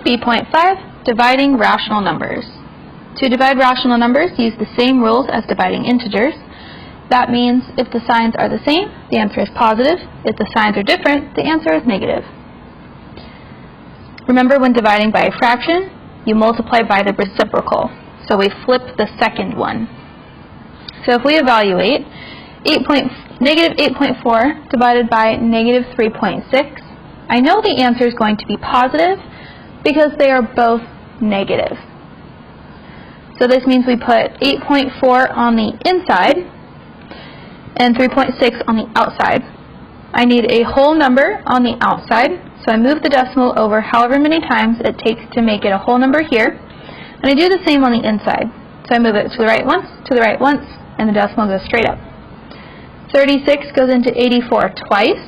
B.5, dividing rational numbers. To divide rational numbers, use the same rules as dividing integers. That means if the signs are the same, the answer is positive. If the signs are different, the answer is negative. Remember, when dividing by a fraction, you multiply by the reciprocal. So we flip the second one. So if we evaluate negative 8.4 divided by negative 3.6, I know the answer is going to be positive because they are both negative. So this means we put 8.4 on the inside and 3.6 on the outside. I need a whole number on the outside, so I move the decimal over however many times it takes to make it a whole number here. And I do the same on the inside. So I move it to the right once, and the decimal goes straight up. 36 goes into 84 twice,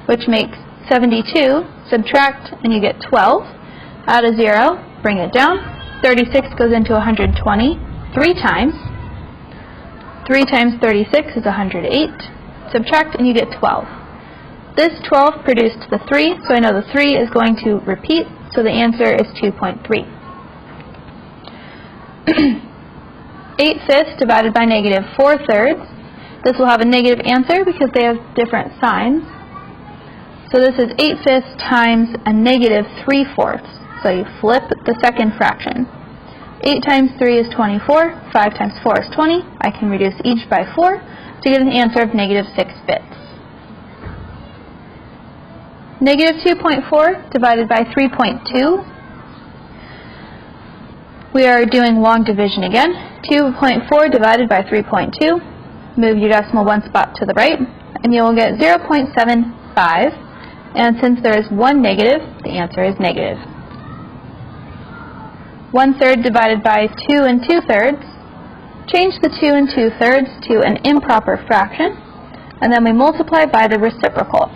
which makes 72. Subtract, and you get 12. Add a 0, bring it down. 36 goes into 120 3 times. 3 times 36 is 108. Subtract, and you get 12. This 12 produced the 3, so I know the 3 is going to repeat, so the answer is 2.3. 8/5 divided by negative 4/3. This will have a negative answer because they have different signs. So this is 8/5 times a negative 3/4. So you flip the second fraction. 8 times 3 is 24. 5 times 4 is 20. I can reduce each by 4 to get an answer of negative 6/5. Negative 2.4 divided by 3.2. We are doing long division again. 2.4 divided by 3.2. Move your decimal one spot to the right, and you will get 0.75. And since there is one negative, the answer is negative. 1/3 divided by 2 2/3. Change the 2 2/3 to an improper fraction, and then we multiply by the reciprocal.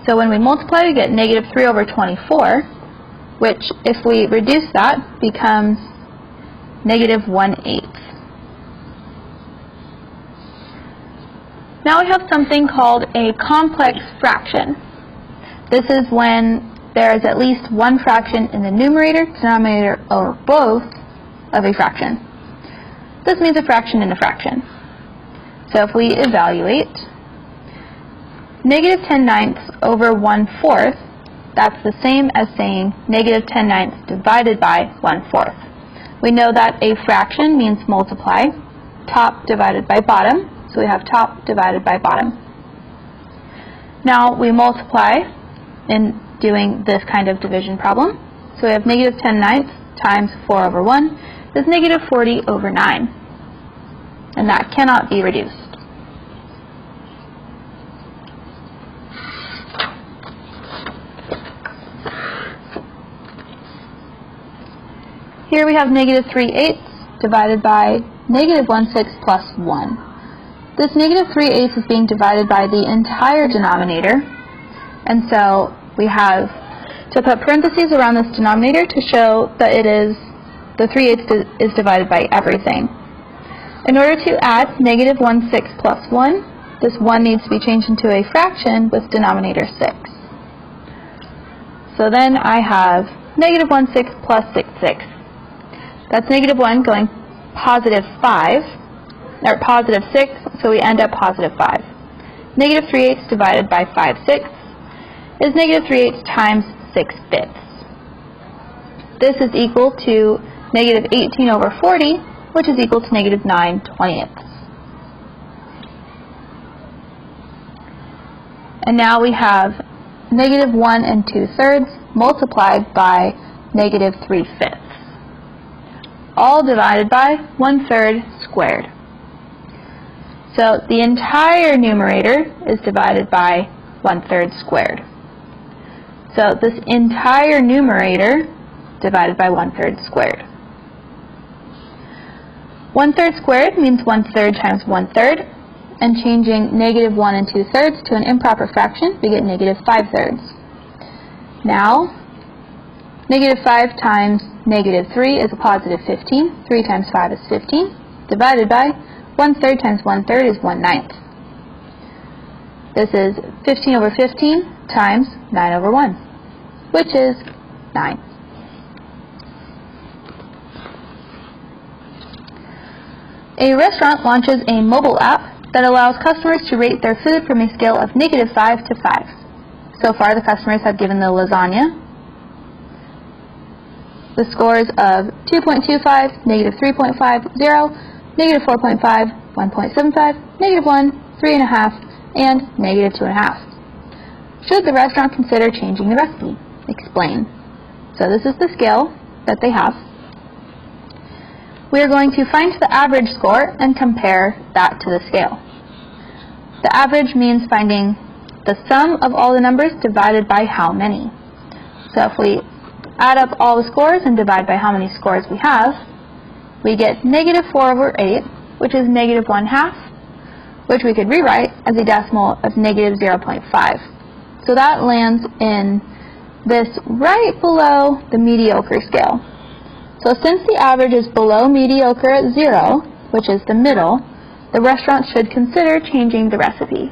So when we multiply, we get negative 3/24, which, if we reduce that, becomes negative 1/8. Now we have something called a complex fraction. This is when there is at least one fraction in the numerator, denominator, or both of a fraction. This means a fraction in a fraction. So if we evaluate, negative 10/9 over 1/4, that's the same as saying negative 10/9 divided by 1/4. We know that a fraction means multiply, top divided by bottom, so we have top divided by bottom. Now we multiply in doing this kind of division problem. So we have negative 10/9 times 4/1 is negative 40/9, and that cannot be reduced. Here we have negative 3/8 divided by negative 1/6 plus 1. This negative 3/8 is being divided by the entire denominator, and so we have to put parentheses around this denominator to show that it is the 3/8 is divided by everything. In order to add negative 1/6 plus 1, this 1 needs to be changed into a fraction with denominator 6. So then I have negative 1/6 plus 6/6. That's negative 1 going positive 5, or positive 6, so we end up positive 5. Negative 3/8 divided by 5/6 is negative 3/8 times 6/5. This is equal to negative 18/40, which is equal to negative 9/20. And now we have negative 1 2/3 multiplied by negative 3/5. All divided by 1/3 squared. So the entire numerator is divided by 1/3 squared. So this entire numerator divided by 1/3 squared. 1/3 squared means 1/3 times 1/3, and changing negative 1 2/3 to an improper fraction, we get negative 5/3. Now, negative 5 times negative 3 is a positive 15. 3 times 5 is 15. Divided by 1/3 times 1/3 is 1/9. This is 15/15 times 9/1, which is 9. A restaurant launches a mobile app that allows customers to rate their food from a scale of -5 to 5. So far, the customers have given the lasagna the scores of 2.25, -3.5, 0, -4.5, 1.75, -1, 3.5, and -2.5. Should the restaurant consider changing the recipe? Explain. So this is the scale that they have. We are going to find the average score and compare that to the scale. The average means finding the sum of all the numbers divided by how many. So if we add up all the scores and divide by how many scores we have, we get -4/8, which is -1/2, which we could rewrite as a decimal of -0.5. So that lands in this right below the mediocre scale. So since the average is below mediocre at 0, which is the middle, the restaurant should consider changing the recipe.